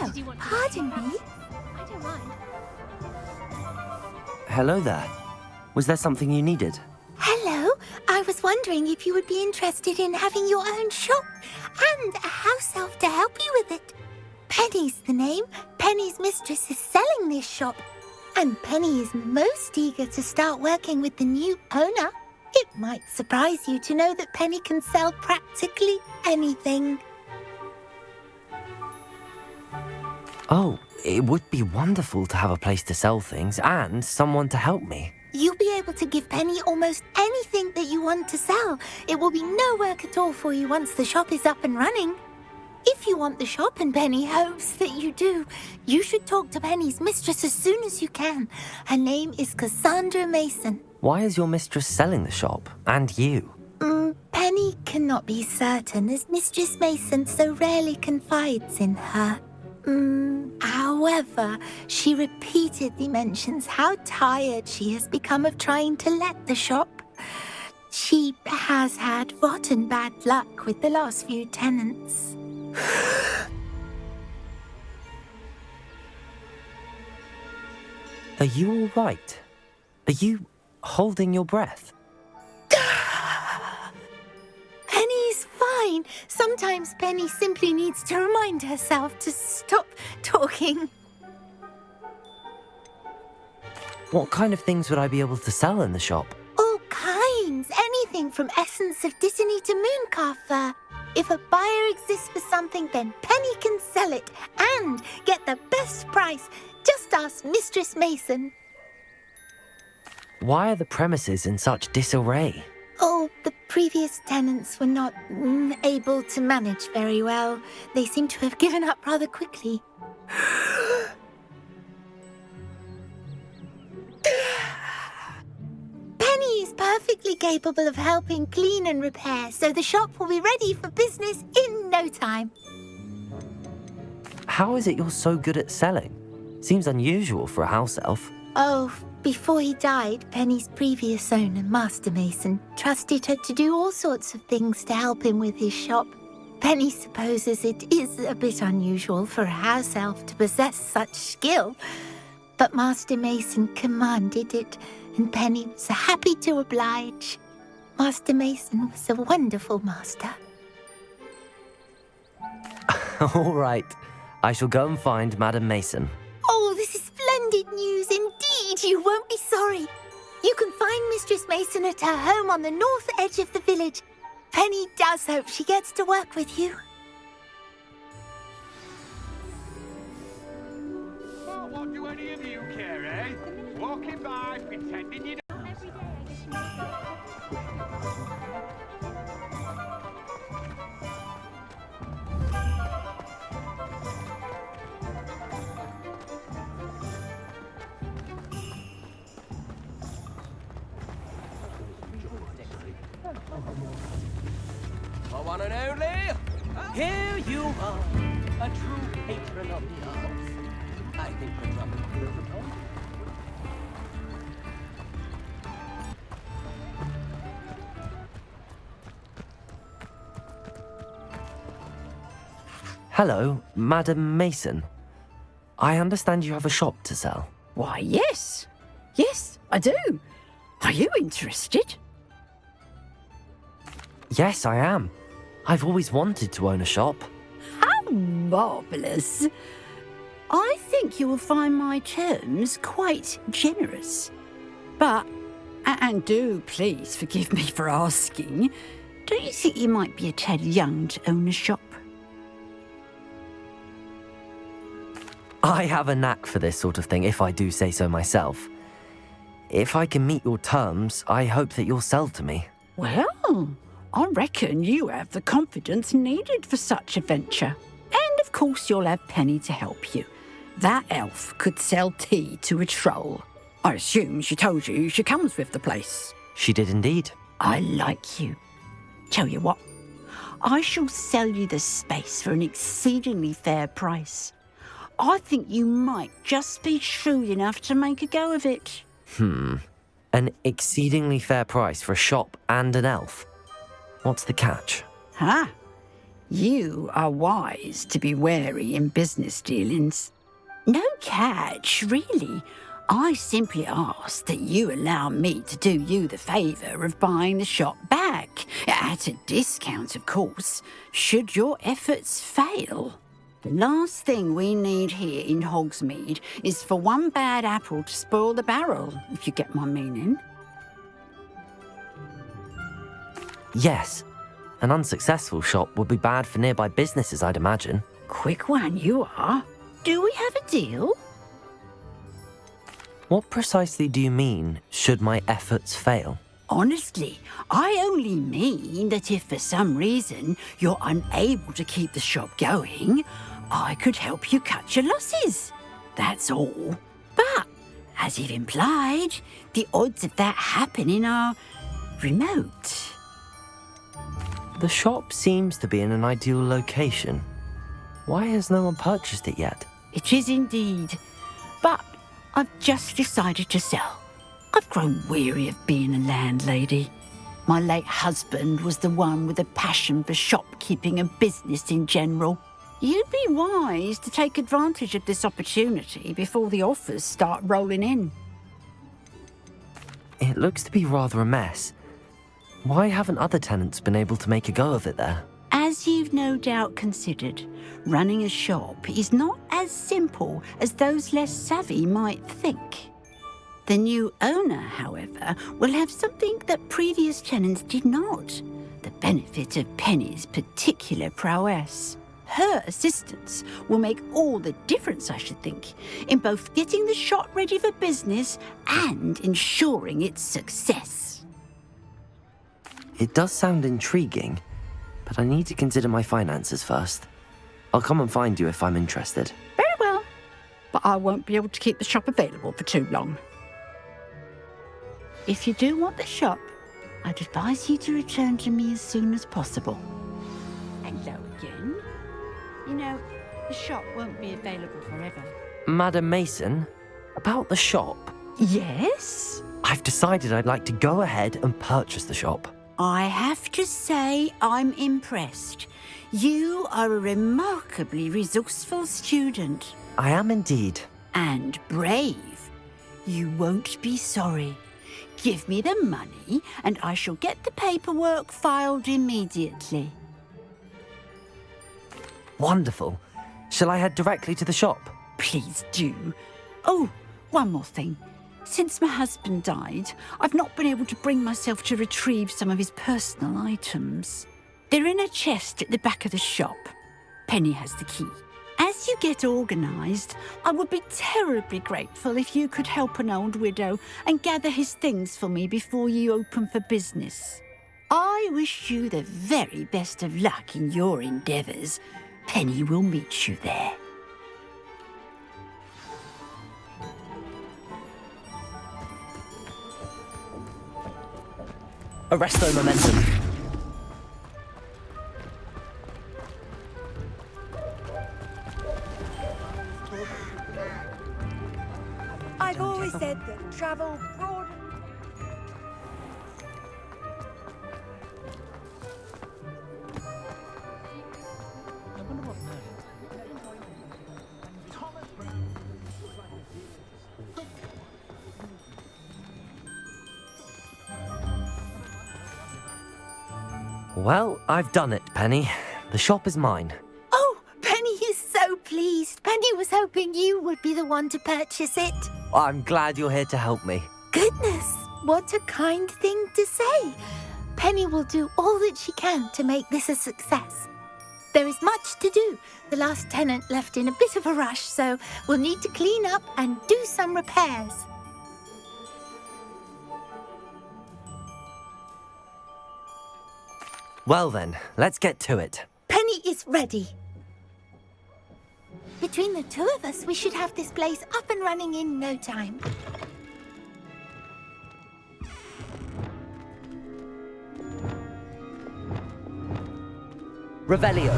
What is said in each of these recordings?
Oh, pardon me. I don't mind. Hello there. Was there something you needed? Hello. I was wondering if you would be interested in having your own shop and a house elf to help you with it. Penny's the name. Penny's mistress is selling this shop. And Penny is most eager to start working with the new owner. It might surprise you to know that Penny can sell practically anything. Oh, it would be wonderful to have a place to sell things and someone to help me. You'll be able to give Penny almost anything that you want to sell. It will be no work at all for you once the shop is up and running. If you want the shop, and Penny hopes that you do, you should talk to Penny's mistress as soon as you can. Her name is Cassandra Mason. Why is your mistress selling the shop? And you? Penny cannot be certain, as Mistress Mason so rarely confides in her. However, she repeatedly mentions how tired she has become of trying to let the shop. She has had rotten bad luck with the last few tenants. Are you all right? Are you holding your breath? Penny's fine. Sometimes Penny simply needs to remind herself to stop talking. What kind of things would I be able to sell in the shop? All kinds. Anything from essence of Disney to mooncar fur. If a buyer exists for something, then Penny can sell it and get the best price. Just ask Mistress Mason. Why are the premises in such disarray? Oh, the previous tenants were not able to manage very well. They seem to have given up rather quickly. Penny is perfectly capable of helping clean and repair, so the shop will be ready for business in no time. How is it you're so good at selling? Seems unusual for a house elf. Oh, before he died, Penny's previous owner, Master Mason, trusted her to do all sorts of things to help him with his shop. Penny supposes it is a bit unusual for a house elf to possess such skill, but Master Mason commanded it, and Penny was happy to oblige. Master Mason was a wonderful master. All right. I shall go and find Madam Mason. Oh, this is splendid news indeed. You won't be sorry. You can find Mistress Mason at her home on the north edge of the village. Penny does hope she gets to work with you. Well, what do any of you care, eh? Walking by, pretending you don't. Every day I get to know something. The one and only, here you are, a true patron of the arts. I think we're dropping protocol. Hello, Madam Mason. I understand you have a shop to sell. Why, yes. Yes, I do. Are you interested? Yes, I am. I've always wanted to own a shop. How marvellous. I think you will find my terms quite generous. But, and do please forgive me for asking, don't you think you might be a tad young to own a shop? I have a knack for this sort of thing, if I do say so myself. If I can meet your terms, I hope that you'll sell to me. Well, I reckon you have the confidence needed for such a venture. And of course you'll have Penny to help you. That elf could sell tea to a troll. I assume she told you she comes with the place. She did indeed. I like you. Tell you what, I shall sell you the space for an exceedingly fair price. I think you might just be shrewd enough to make a go of it. An exceedingly fair price for a shop and an elf. What's the catch? Ah, You are wise to be wary in business dealings. No catch, really. I simply ask that you allow me to do you the favour of buying the shop back, at a discount, of course, should your efforts fail. The last thing we need here in Hogsmeade is for one bad apple to spoil the barrel, if you get my meaning. Yes, an unsuccessful shop would be bad for nearby businesses, I'd imagine. Quick one, you are. Do we have a deal? What precisely do you mean, should my efforts fail? Honestly, I only mean that if for some reason you're unable to keep the shop going, I could help you cut your losses. That's all. But, as you've implied, the odds of that happening are remote. The shop seems to be in an ideal location. Why has no one purchased it yet? It is indeed. But I've just decided to sell. I've grown weary of being a landlady. My late husband was the one with a passion for shopkeeping and business in general. You'd be wise to take advantage of this opportunity before the offers start rolling in. It looks to be rather a mess. Why haven't other tenants been able to make a go of it there? As you've no doubt considered, running a shop is not as simple as those less savvy might think. The new owner, however, will have something that previous tenants did not, the benefit of Penny's particular prowess. Her assistance will make all the difference, I should think, in both getting the shop ready for business and ensuring its success. It does sound intriguing, but I need to consider my finances first. I'll come and find you if I'm interested. Very well, but I won't be able to keep the shop available for too long. If you do want the shop, I'd advise you to return to me as soon as possible. Hello again. You know, the shop won't be available forever. Madam Mason, about the shop. Yes? I've decided I'd like to go ahead and purchase the shop. I have to say I'm impressed. You are a remarkably resourceful student. I am indeed. And brave. You won't be sorry. Give me the money and I shall get the paperwork filed immediately. Wonderful. Shall I head directly to the shop? Please do. Oh, one more thing. Since my husband died, I've not been able to bring myself to retrieve some of his personal items. They're in a chest at the back of the shop. Penny has the key. As you get organised, I would be terribly grateful if you could help an old widow and gather his things for me before you open for business. I wish you the very best of luck in your endeavours. Penny will meet you there. Arresto momentum. I've always said that travel broadens. Well, I've done it, Penny. The shop is mine. Oh, Penny is so pleased. Penny was hoping you would be the one to purchase it. I'm glad you're here to help me. Goodness, what a kind thing to say. Penny will do all that she can to make this a success. There is much to do. The last tenant left in a bit of a rush, so we'll need to clean up and do some repairs. Well then, let's get to it. Penny is ready. Between the two of us, we should have this place up and running in no time. Revelio.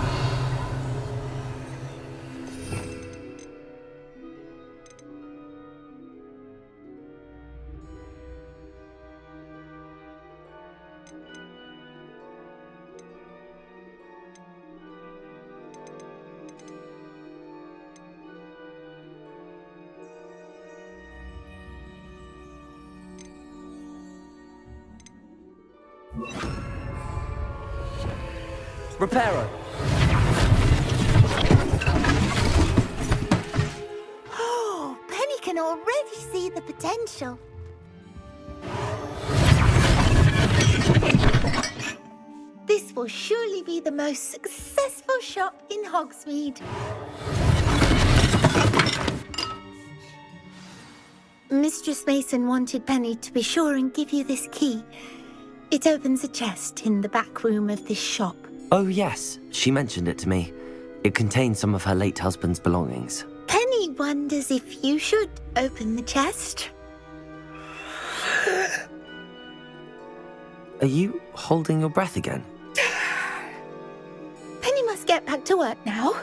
Reparo. Oh, Penny can already see the potential. This will surely be the most successful shop in Hogsmeade. Mistress Mason wanted Penny to be sure and give you this key. It opens a chest in the back room of this shop. Oh, yes. She mentioned it to me. It contains some of her late husband's belongings. Penny wonders if you should open the chest. Are you holding your breath again? Penny must get back to work now.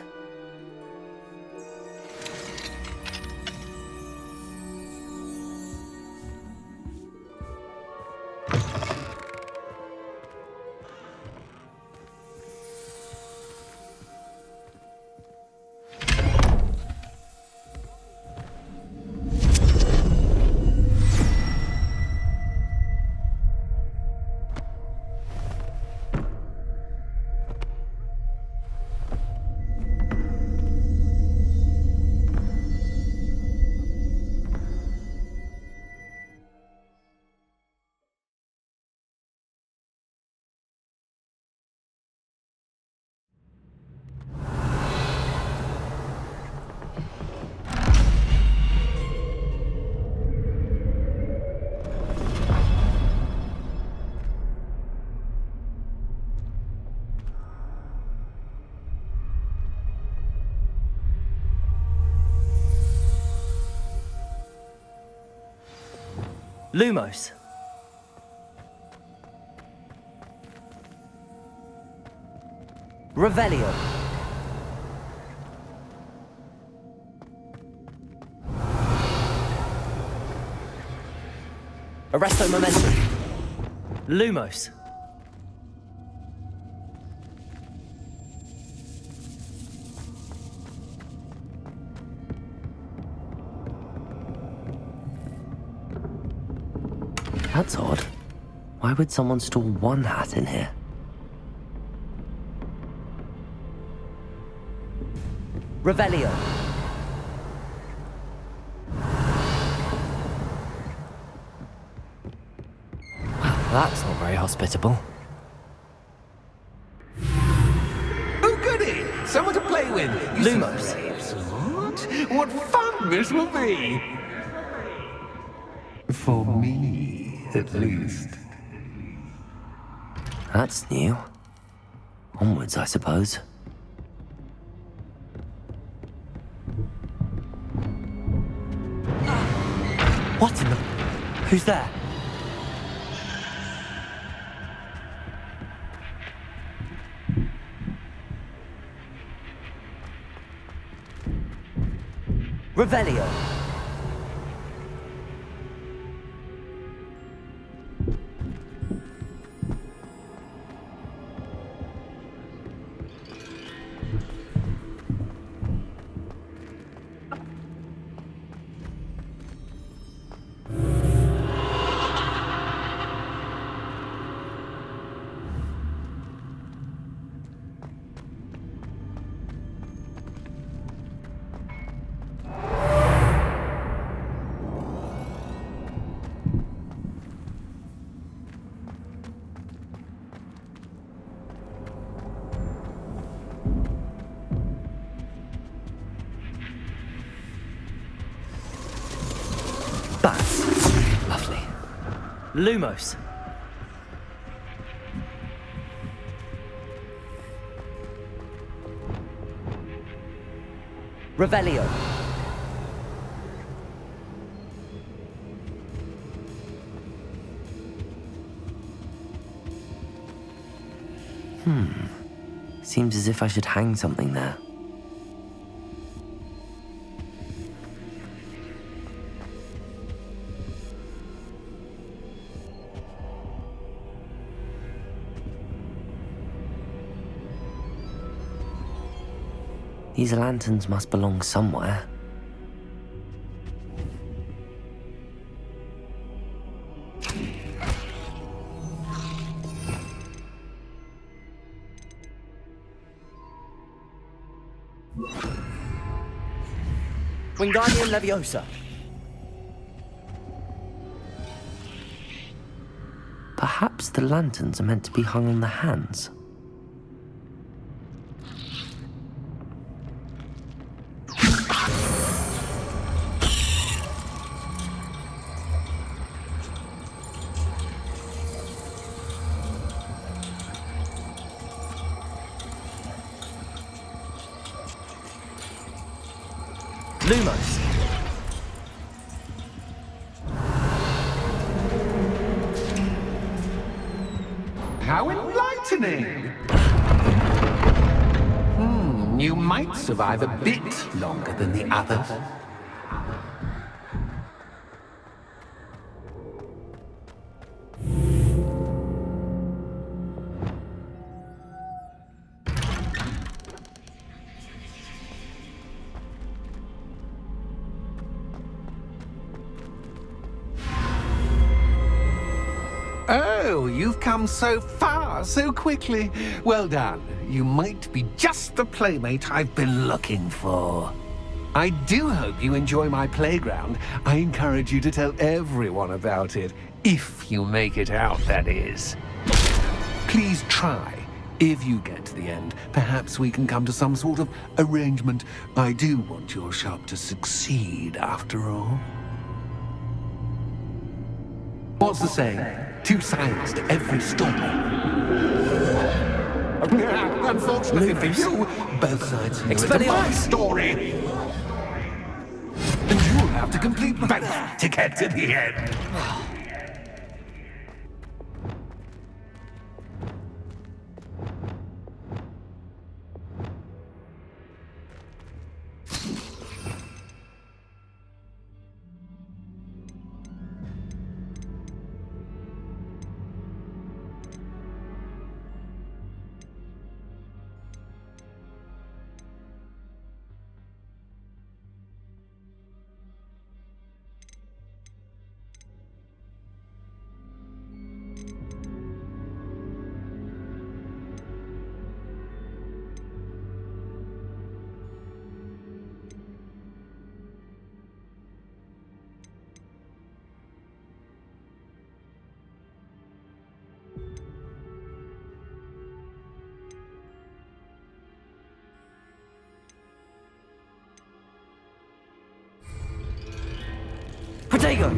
Lumos. Revelio. Arresto momentum. Lumos. That's odd. Why would someone store one hat in here? Revelio. Well, that's not very hospitable. Oh, goody! Someone to play with. Lumos. What fun this will be! For me, at least. That's new. Onwards, I suppose. What in the... Who's there? Revelio. Bats. Lovely. Lumos. Revelio. Seems as if I should hang something there. These lanterns must belong somewhere. Wingardium Leviosa. Perhaps the lanterns are meant to be hung on the hands. Lumos. How enlightening! You might survive a bit longer than the others. Oh, you've come so far, so quickly. Well done. You might be just the playmate I've been looking for. I do hope you enjoy my playground. I encourage you to tell everyone about it, if you make it out, that is. Please try. If you get to the end, perhaps we can come to some sort of arrangement. I do want your shop to succeed, after all. What's the saying? Two sides to every story. Unfortunately for you, both sides know it's my story. And you'll have to complete both to get to the end. Protego!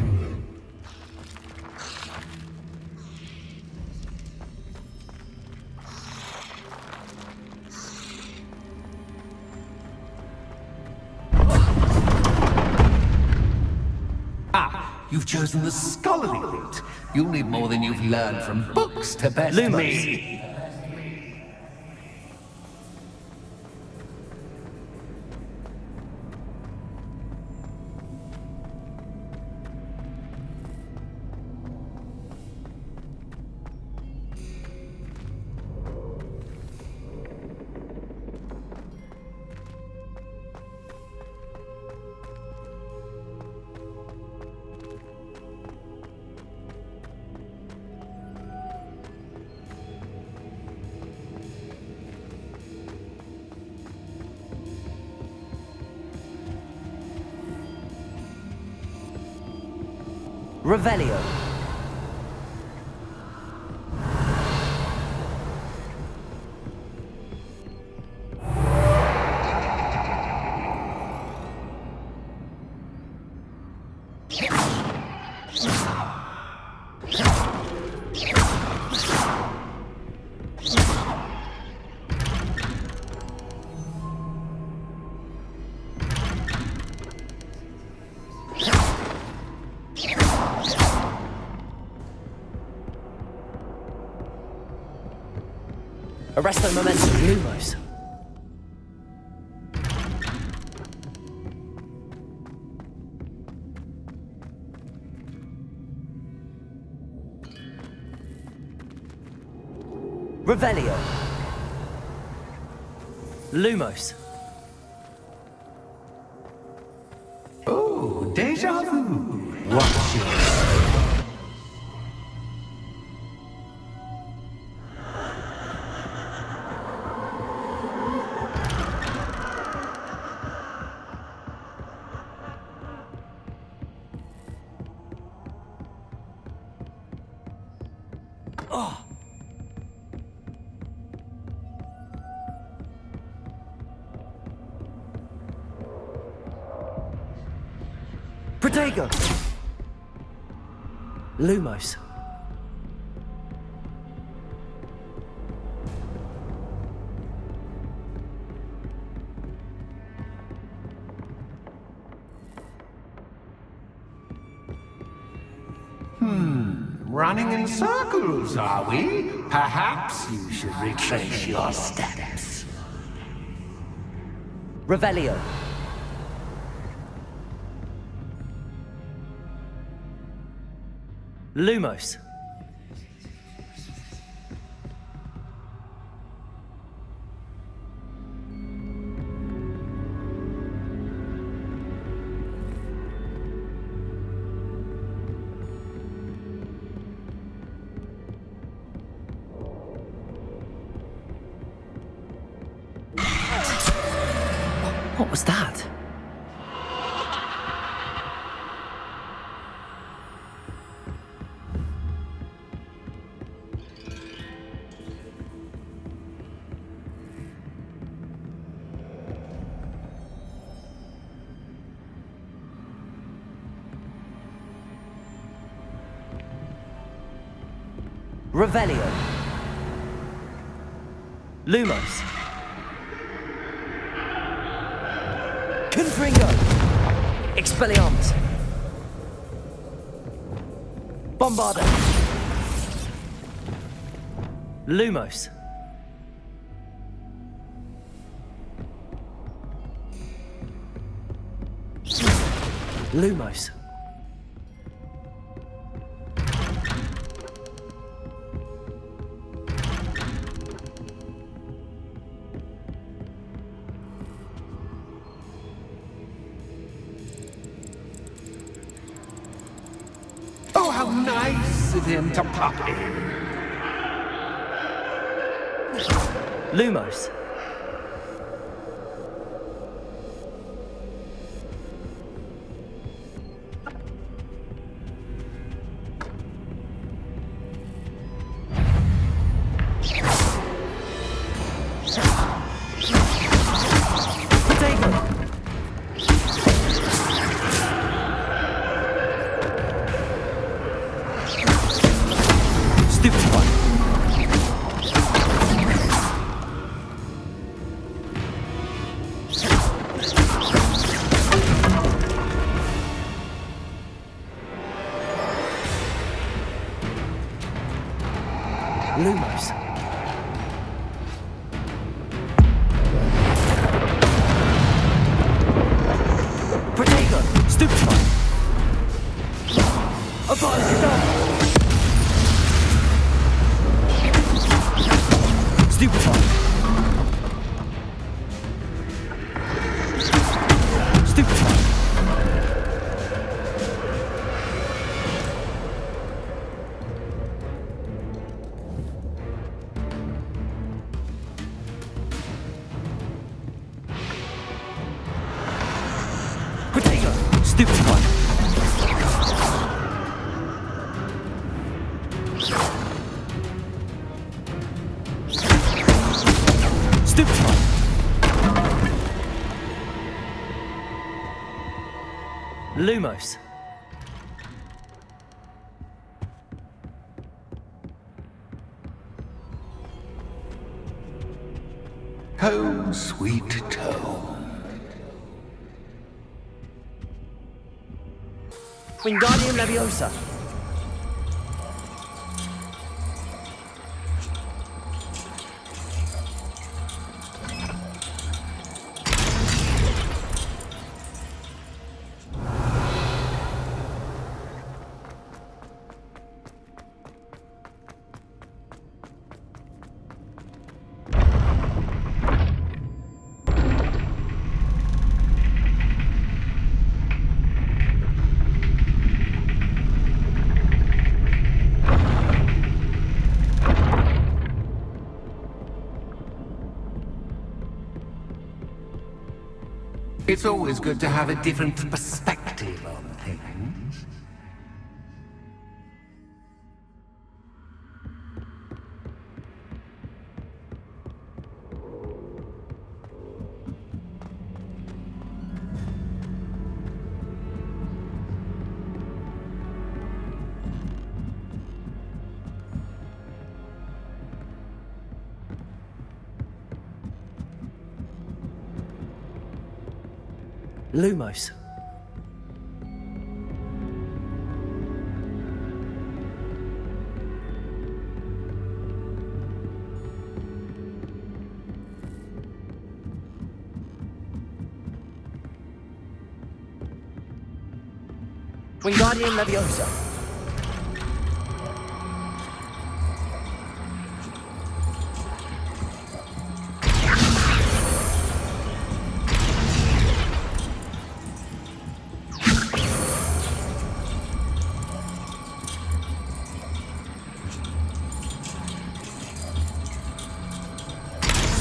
You've chosen the scholarly route. You'll need more than you've learned from books to best Lumos. me. Revelio. Arresto Momentum. Lumos. Revelio. Lumos. Oh, déjà vu. Watch your... Protego! Lumos. Running in circles, are we? Perhaps you should retrace your steps. Revelio. Lumos. What was that? Revelio. Lumos. Confringo. Expelliarmus. Bombarda. Lumos. Lumos. Oh, how nice of him to pop in. Lumos. Stupid one. Lumos. Protego. Stupid one. Abolish it up. Stupid one. Stupid one. Protego. Stupid one. Stupid one. Lumos. Home, sweet home. Wingardium Leviosa. It's always good to have a different perspective on things. Lumos. Wingardium Leviosa.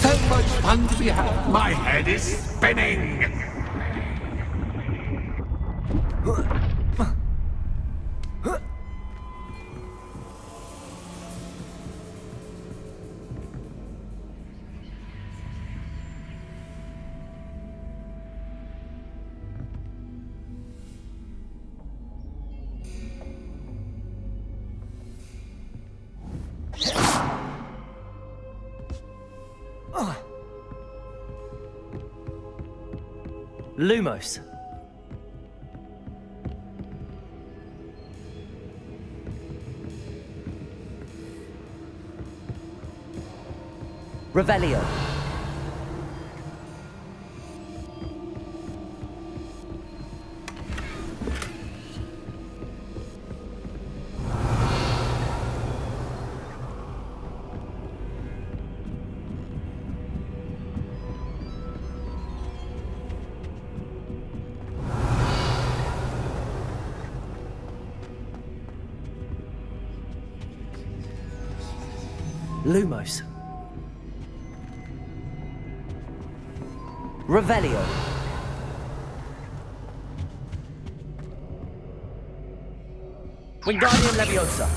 So much fun to be had. My head is spinning. Lumos. Revelio. Lumos. Revelio. Wingardium Leviosa.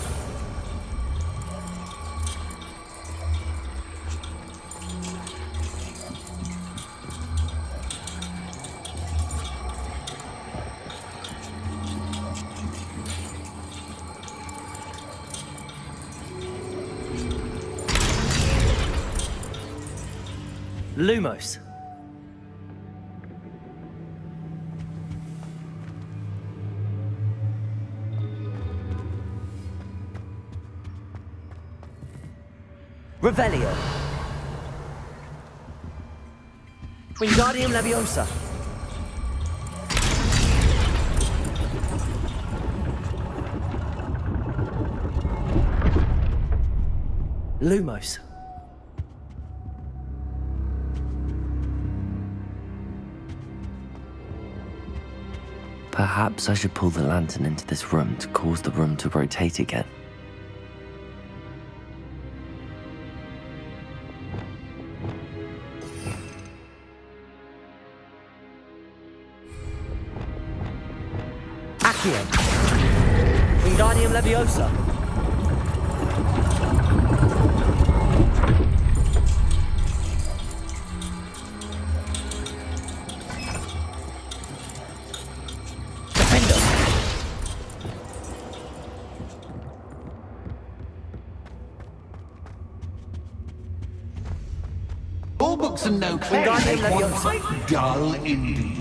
Lumos. Revelio. Wingardium Leviosa. Lumos. Perhaps I should pull the lantern into this room to cause the room to rotate again. Accio. Wingardium Leviosa. All books and no play make one quite dull indeed.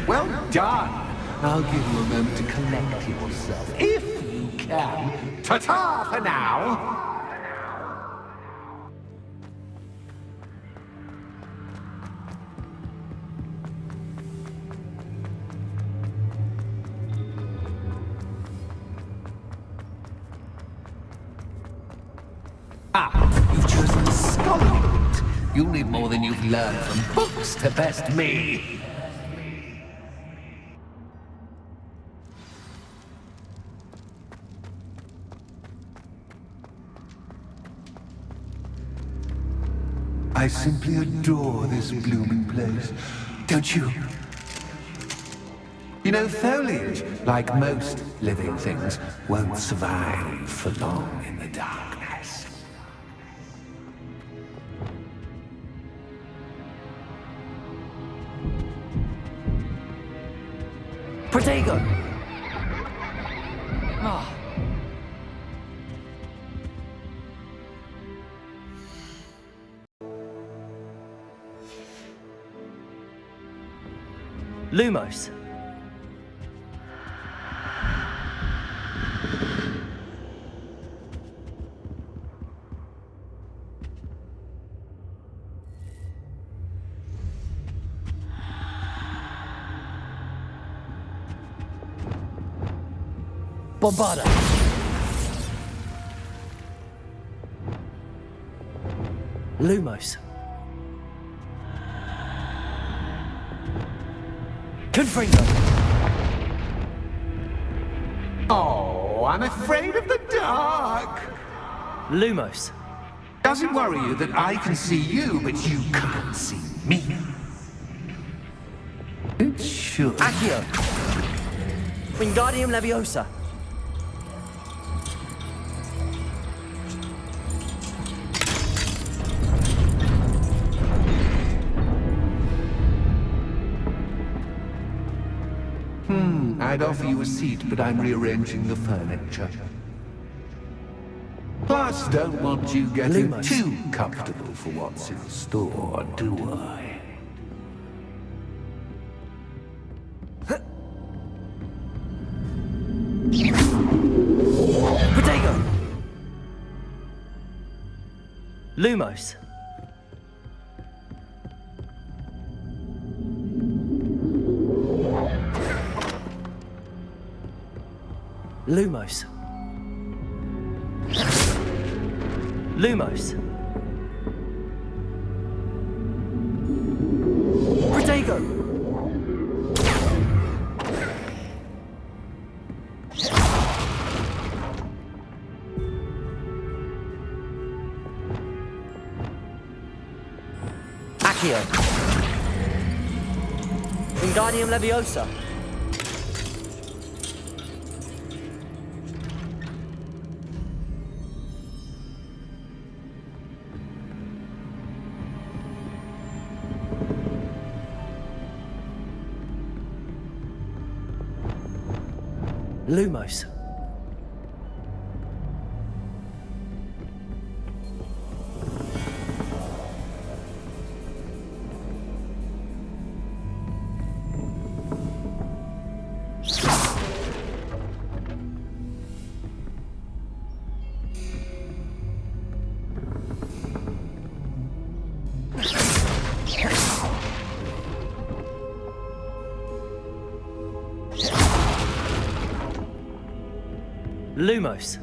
Well done. I'll give you a moment to collect yourself, if you can. Ta-ta for now. scholar wouldn't. You'll need more than you've learned from books to best me. I simply adore this blooming place, don't you? You know, foliage, like most living things, won't survive for long in the darkness. Protego! Ah. Lumos. Bombarda. Lumos. Confringo. Oh, I'm afraid of the dark. Lumos. Does it worry you that I can see you, but you can't see me? It should. Accio. Wingardium Leviosa. I'd offer you a seat, but I'm rearranging the furniture. Plus, don't want you getting Lumos. too comfortable for what's in store, do I? Protego. Lumos. Lumos. Lumos. Protego. Accio. Wingardium Leviosa. Lumos. Lumos.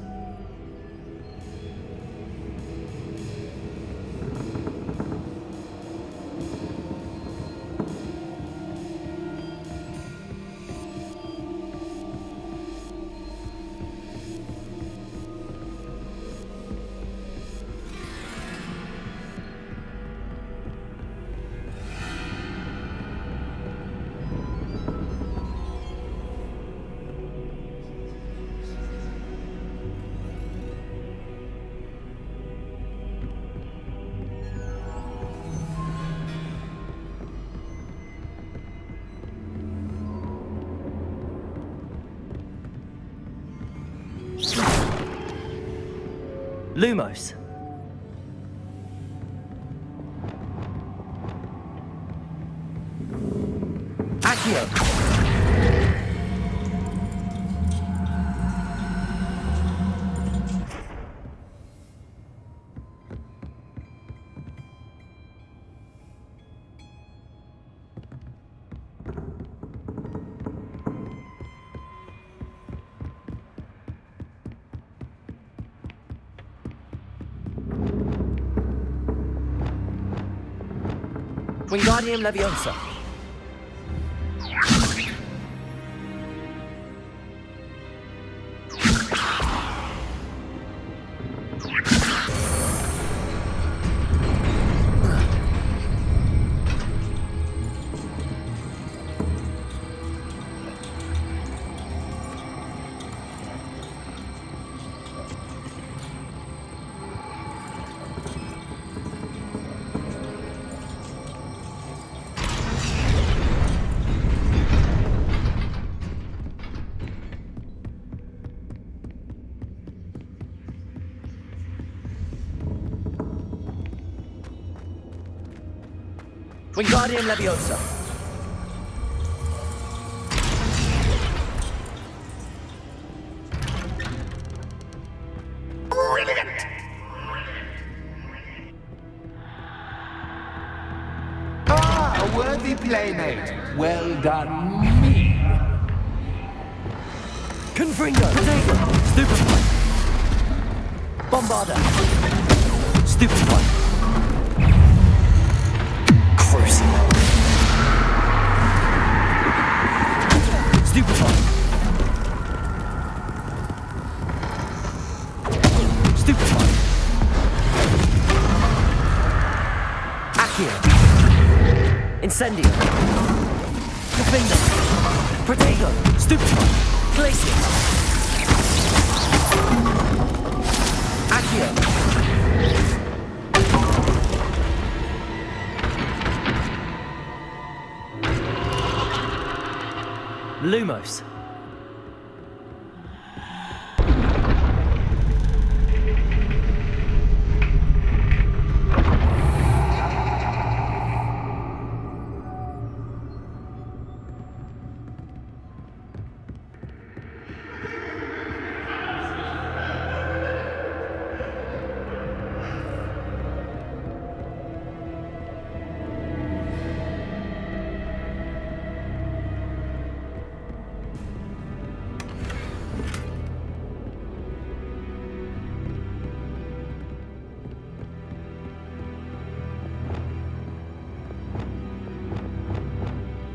Lumos. Accio. Wingardium Leviosa. Wingardium Leviosa. Brilliant! Ah, a worthy playmate. Well done, me. Confringo. Potato. Stupefy. Bombarda. Stupefy. Crucible. Stupefy. Stupefy. Accio. Incendio. Defender. Protego. Stupefy. Glacius. Accio. Lumos.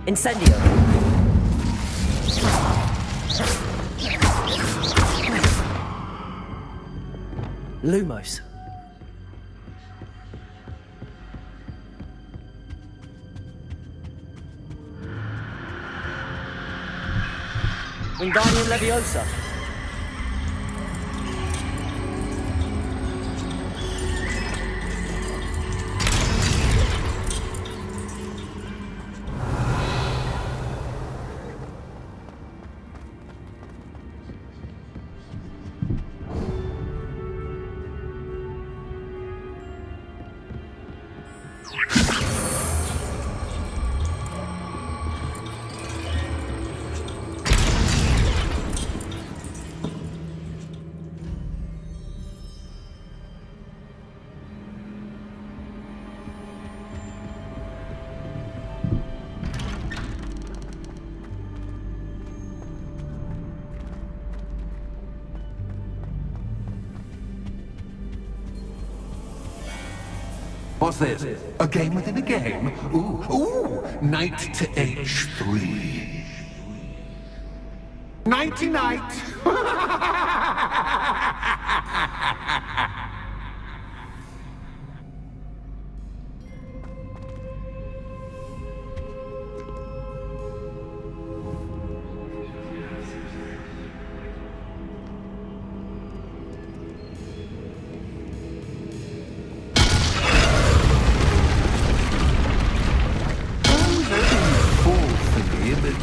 Incendio. Lumos. Wingardium Leviosa. What's this? A game within a game? Ooh, knight to h3. Nighty-night!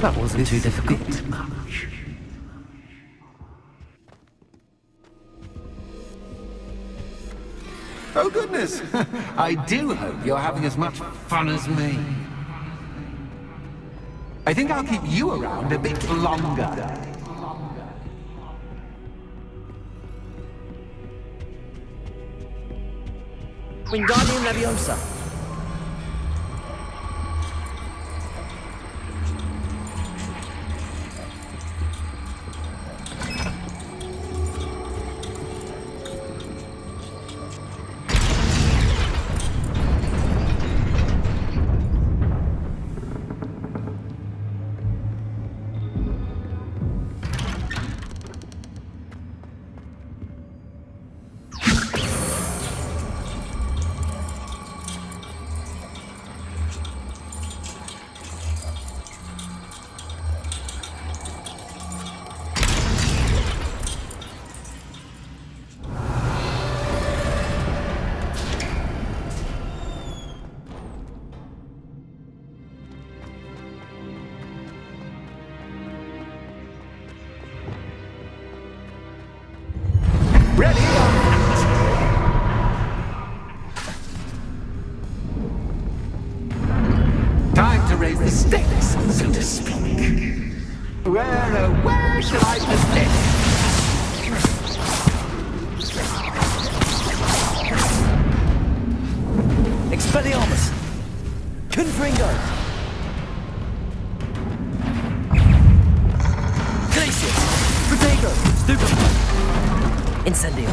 That wasn't too difficult. Oh goodness! I do hope you're having as much fun as me. I think I'll keep you around a bit longer. Wingardium Leviosa. raise the stakes, so to speak. Where shall I begin? Expelliarmus! Confringo! Glacius! Protego! Stupefy! Incendio!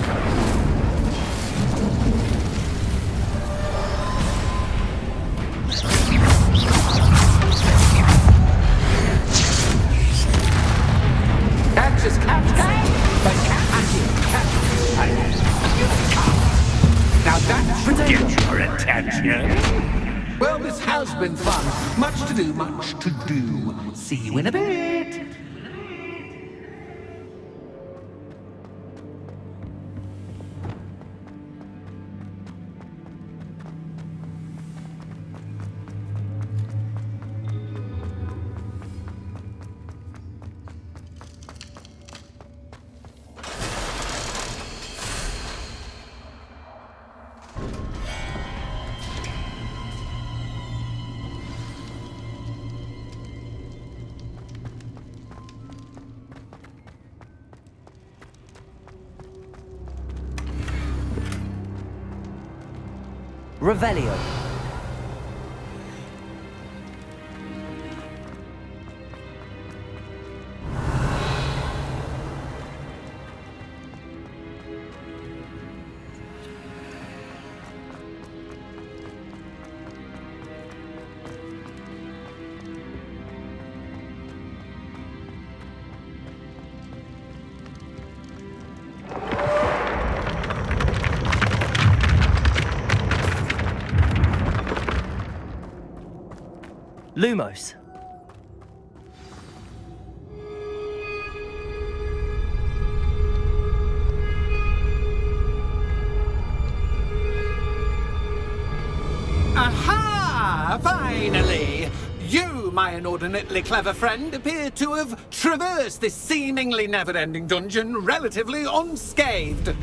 Catch is catch, but now that should get your attention. Well, this has been fun. Much to do, much to do. See you in a bit. Revelio. Lumos. Aha! Finally! You, my inordinately clever friend, appear to have traversed this seemingly never-ending dungeon relatively unscathed.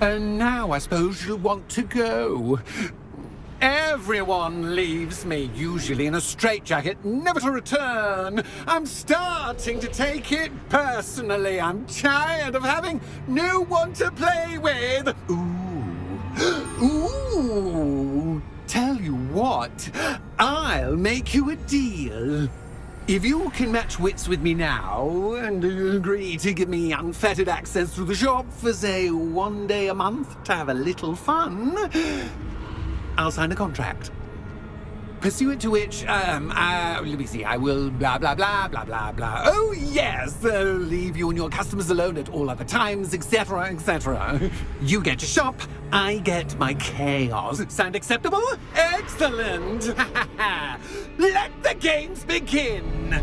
And now I suppose you'll want to go. Everyone leaves me, usually in a straitjacket, never to return. I'm starting to take it personally. I'm tired of having no one to play with. Ooh. Tell you what, I'll make you a deal. If you can match wits with me now and agree to give me unfettered access to the shop for, say, 1 day a month to have a little fun, I'll sign a contract. Pursuant to which, let me see, I will blah, blah, blah, blah, blah, blah. Oh, yes, leave you and your customers alone at all other times, etc., etc. You get your shop, I get my chaos. Sound acceptable? Excellent! Let the games begin!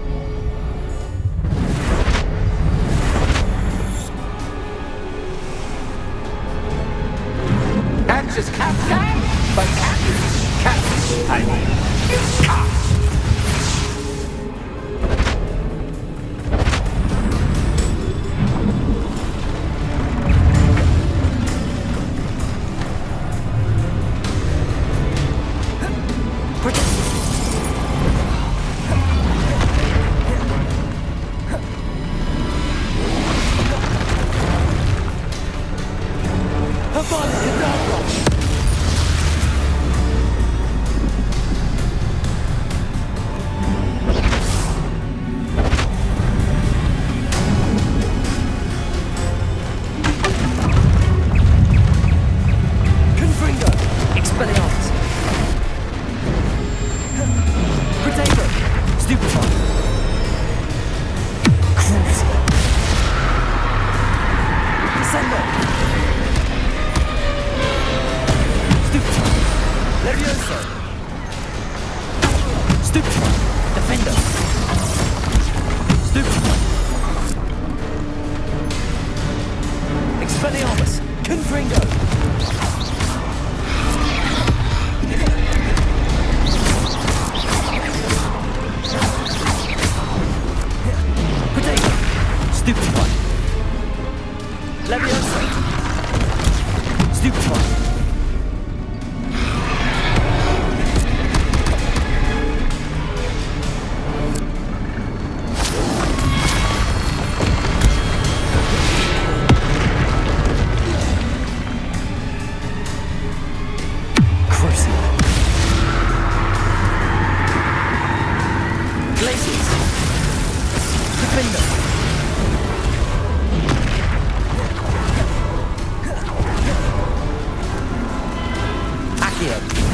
Catch is catch, but catch is catch. I mean, catch. Revelio.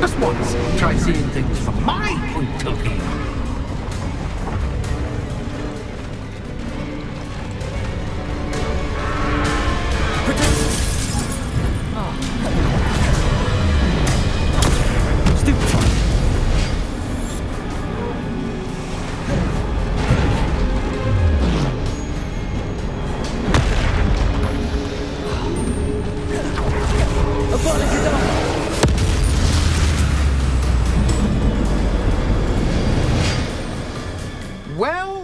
Just once, try seeing things from my point of view.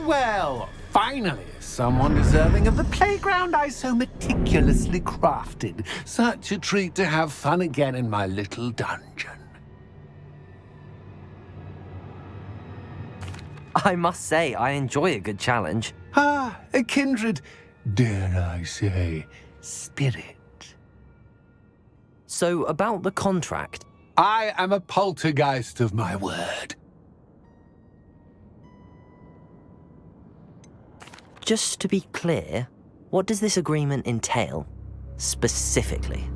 Well, finally, someone deserving of the playground I so meticulously crafted. Such a treat to have fun again in my little dungeon. I must say, I enjoy a good challenge. Ah, a kindred, dare I say, spirit. So, about the contract. I am a poltergeist of my word. Just to be clear, what does this agreement entail, specifically?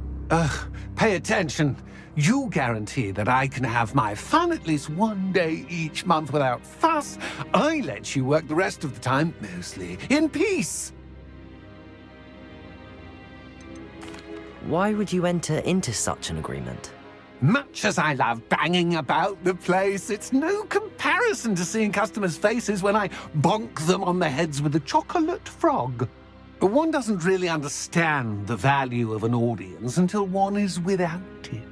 Pay attention. You guarantee that I can have my fun at least one day each month without fuss. I let you work the rest of the time, mostly in peace. Why would you enter into such an agreement? Much as I love banging about the place, it's no comparison to seeing customers' faces when I bonk them on the heads with a chocolate frog. One doesn't really understand the value of an audience until one is without it.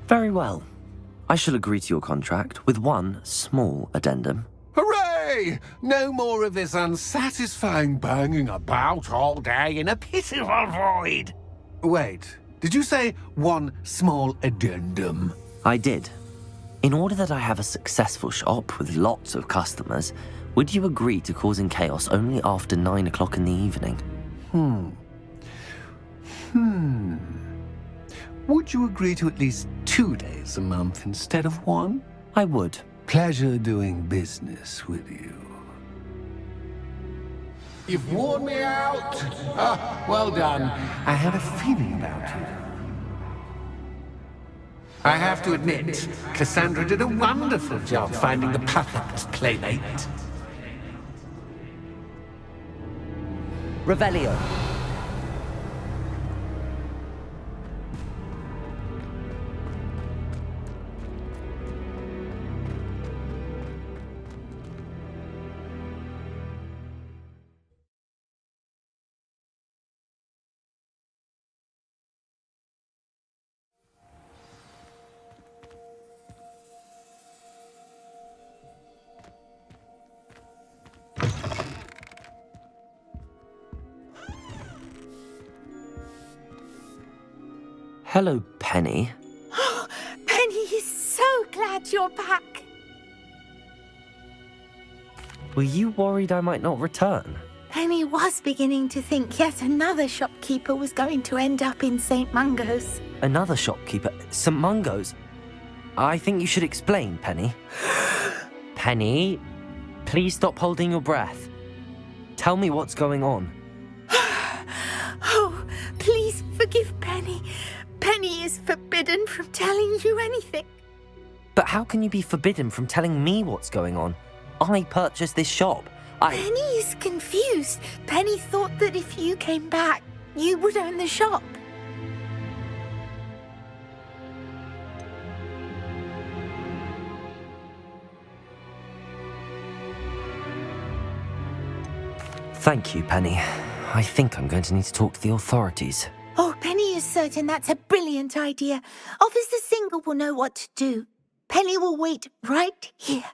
Very well. I shall agree to your contract with one small addendum. Hooray! No more of this unsatisfying banging about all day in a pitiful void. Wait, did you say one small addendum? I did. In order that I have a successful shop with lots of customers, would you agree to causing chaos only after 9 o'clock in the evening? Would you agree to at least 2 days a month instead of one? I would. Pleasure doing business with you. You've worn me out. Ah, well done. I had a feeling about you. I have to admit, Cassandra did a wonderful job finding the perfect playmate. Revelio. Hello, Penny. Penny is so glad you're back. Were you worried I might not return? Penny was beginning to think yet another shopkeeper was going to end up in St. Mungo's. Another shopkeeper? St. Mungo's? I think you should explain, Penny. Penny, please stop holding your breath. Tell me what's going on. Oh, please forgive Penny. Penny is forbidden from telling you anything. But how can you be forbidden from telling me what's going on? I purchased this shop. Penny is confused. Penny thought that if you came back, you would own the shop. Thank you, Penny. I think I'm going to need to talk to the authorities. Oh, Penny is certain that's a brilliant idea. Officer Singer will know what to do. Penny will wait right here.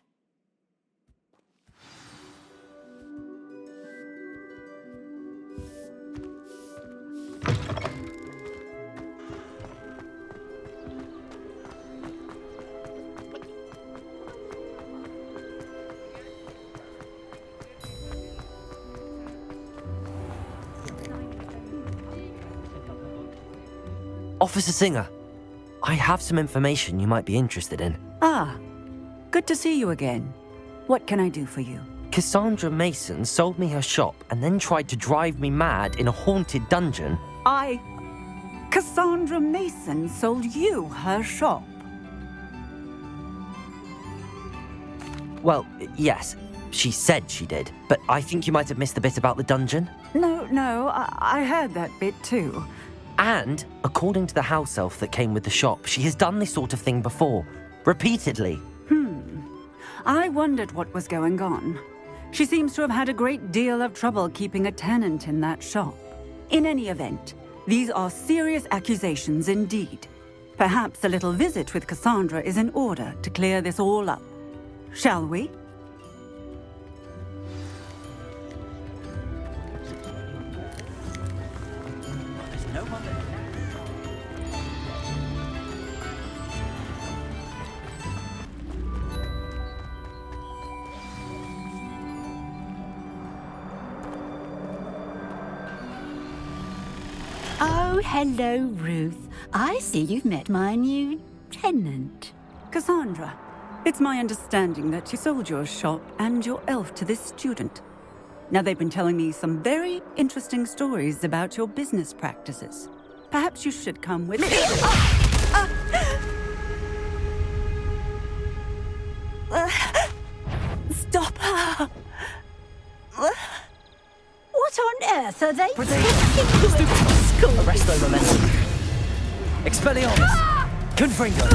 Officer Singer, I have some information you might be interested in. Ah, good to see you again. What can I do for you? Cassandra Mason sold me her shop and then tried to drive me mad in a haunted dungeon. Cassandra Mason sold you her shop? Well, yes, she said she did, but I think you might have missed the bit about the dungeon. No, I heard that bit too. And, according to the house elf that came with the shop, she has done this sort of thing before. Repeatedly. I wondered what was going on. She seems to have had a great deal of trouble keeping a tenant in that shop. In any event, these are serious accusations indeed. Perhaps a little visit with Cassandra is in order to clear this all up. Shall we? Oh, hello, Ruth. I see you've met my new tenant. Cassandra, it's my understanding that you sold your shop and your elf to this student. Now, they've been telling me some very interesting stories about your business practices. Perhaps you should come with me. Stop her! What on earth are they teaching you at school? Arresto momentum. Expelliarmus. Confringo.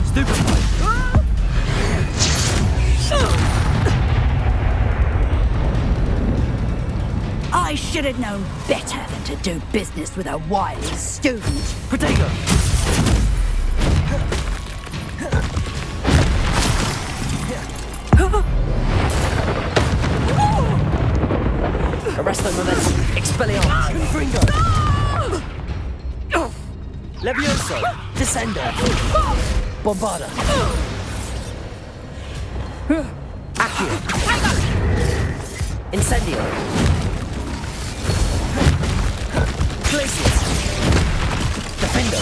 Stupefy. I should have known better than to do business with a wily student. Protego. Arresto momentum. Expelliarmus. Confringo. Levioso. Descendo. Bombarda. Accio. Incendio. Glacius. Defendo.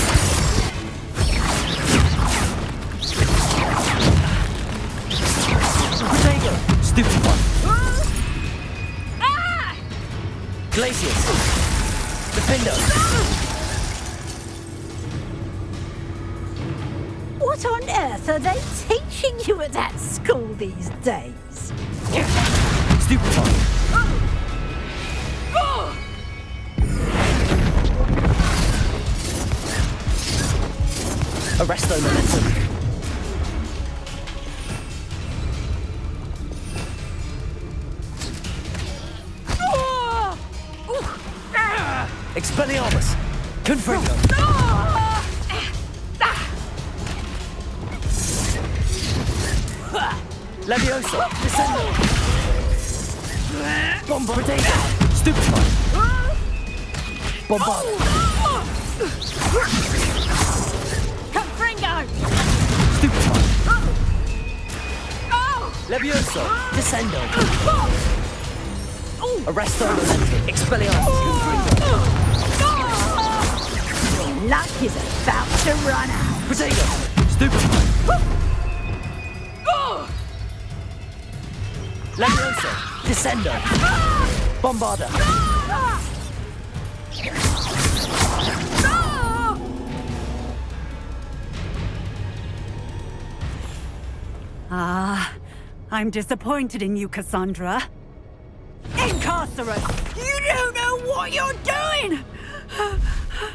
Protego. Stupefy. Glacius. Defendo. What on earth are they teaching you at that school these days? Stupefy. Arresto momentum. Expelliarmus. Confringo. Levioso. Descendo. Bombarda. Stupefy. Bombarda. Confringo! Stupefy. Levioso. Descendo. Arresto momentum. Expelliarmus. Confringo. Your luck is about to run out. Protego. Stupefy. Levioso. Descendo. Bombarda. I'm disappointed in you, Cassandra. Incarcerate! You don't know what you're doing!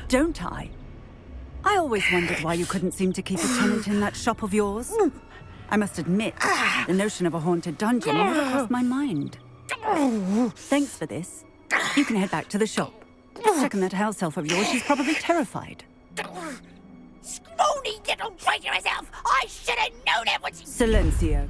Don't I? I always wondered why you couldn't seem to keep a tenant in that shop of yours. I must admit, the notion of a haunted dungeon never crossed my mind. Thanks for this. You can head back to the shop. Checking that house elf of yours, she's probably terrified. Scrawny little traitor herself! I should have known it was... Silencio.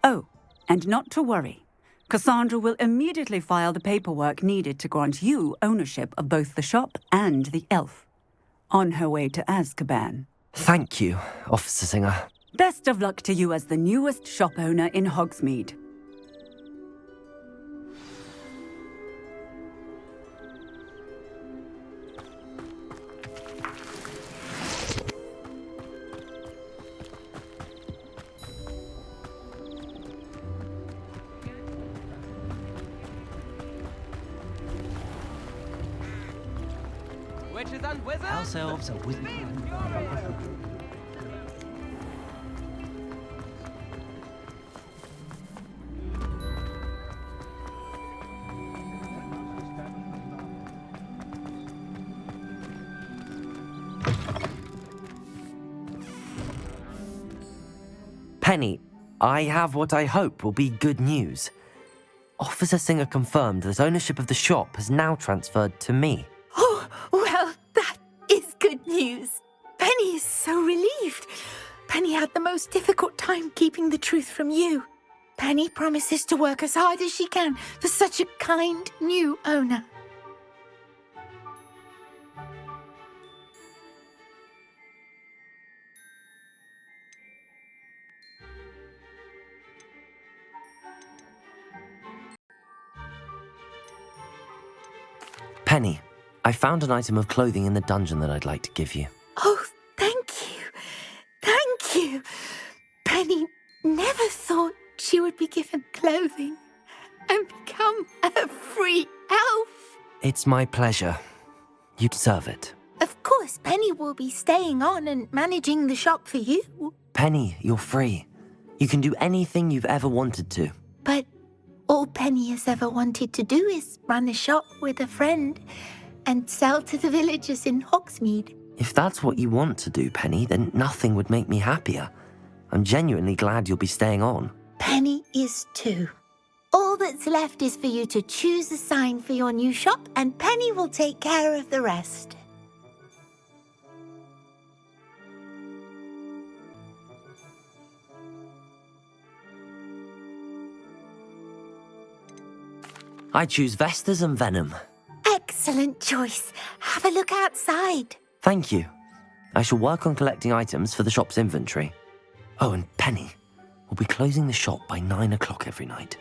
Oh, and not to worry. Cassandra will immediately file the paperwork needed to grant you ownership of both the shop and the elf. On her way to Azkaban. Thank you, Officer Singer. Best of luck to you as the newest shop owner in Hogsmeade. Witches and wizards. House elves are wizards. Penny, I have what I hope will be good news. Officer Singer confirmed that ownership of the shop has now transferred to me. Oh, well, that is good news. Penny is so relieved. Penny had the most difficult time keeping the truth from you. Penny promises to work as hard as she can for such a kind new owner. Penny, I found an item of clothing in the dungeon that I'd like to give you. Oh, thank you. Thank you. Penny never thought she would be given clothing and become a free elf. It's my pleasure. You deserve it. Of course, Penny will be staying on and managing the shop for you. Penny, you're free. You can do anything you've ever wanted to. But all Penny has ever wanted to do is run a shop with a friend and sell to the villagers in Hogsmeade. If that's what you want to do, Penny, then nothing would make me happier. I'm genuinely glad you'll be staying on. Penny is too. All that's left is for you to choose a sign for your new shop, and Penny will take care of the rest. I choose Vestas and Venom. Excellent choice. Have a look outside. Thank you. I shall work on collecting items for the shop's inventory. Oh, and Penny, we'll be closing the shop by 9 o'clock every night.